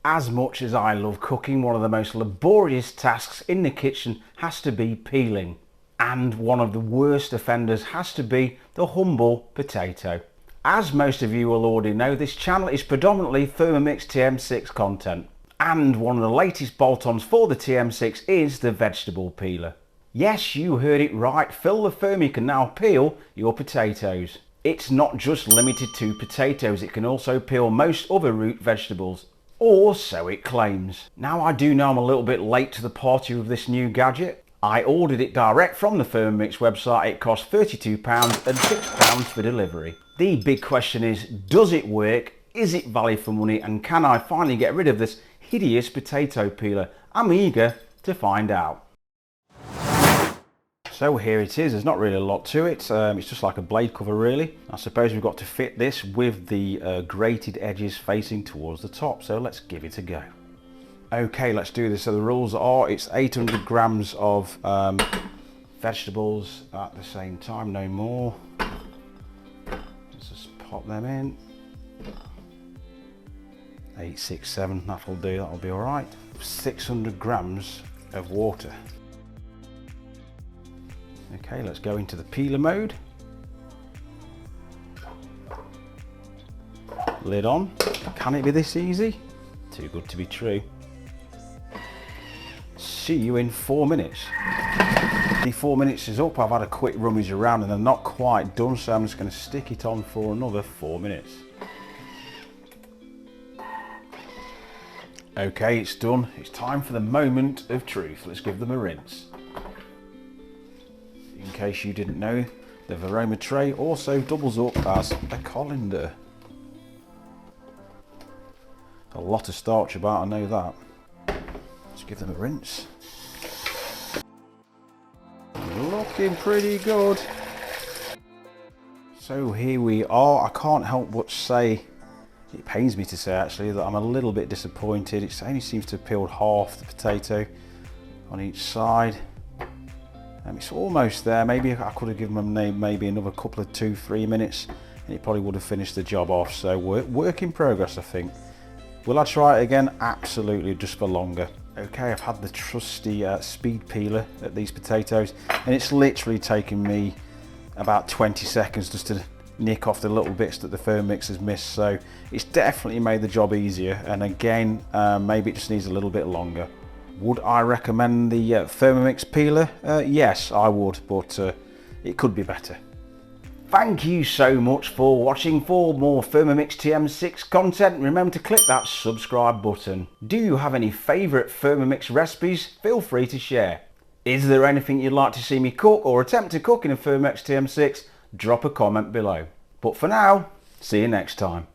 As much as I love cooking, one of the most laborious tasks in the kitchen has to be peeling. And one of the worst offenders has to be the humble potato. As most of you will already know, this channel is predominantly Thermomix TM6 content. And one of the latest bolt-ons for the TM6 is the vegetable peeler. Yes, you heard it right, Phil the Thermi can now peel your potatoes. It's not just limited to potatoes, it can also peel most other root vegetables. Or so it claims. Now I do know I'm a little bit late to the party with this new gadget. I ordered it direct from the Thermomix website. It cost £32 and £6 for delivery. The big question is, does it work? Is it value for money? And can I finally get rid of this hideous potato peeler? I'm eager to find out. So here it is. There's not really a lot to it. It's just like a blade cover really. I suppose we've got to fit this with the grated edges facing towards the top. So let's give it a go. Okay, let's do this. So the rules are it's 800 grams of vegetables at the same time, no more. Let's just pop them in. 8, 6, 7, that'll do, that'll be all right. 600 grams of water. Okay, let's go into the peeler mode. Lid on. Can it be this easy? Too good to be true. See you in 4 minutes. The 4 minutes is up. I've had a quick rummage around and they're not quite done, so I'm just going to stick it on for another 4 minutes. Okay, it's done. It's time for the moment of truth. Let's give them a rinse. In case you didn't know, the Varoma tray also doubles up as a colander. A lot of starch about, I know that. Let's give them a rinse. Looking pretty good. So here we are. I can't help but say, it pains me to say actually, that I'm a little bit disappointed. It only seems to have peeled half the potato on each side. It's almost there. Maybe I could have given them maybe another couple of 2-3 minutes and it probably would have finished the job off. So work in progress, I think. Will I try it again? Absolutely, just for longer. Okay, I've had the trusty speed peeler at these potatoes and it's literally taken me about 20 seconds just to nick off the little bits that the Thermomix has missed. So it's definitely made the job easier, and again, maybe it just needs a little bit longer. Would I recommend the Thermomix peeler? Yes, I would, but it could be better. Thank you so much for watching. For more Thermomix TM6 content, remember to click that subscribe button. Do you have any favourite Thermomix recipes? Feel free to share. Is there anything you'd like to see me cook or attempt to cook in a Thermomix TM6? Drop a comment below. But for now, see you next time.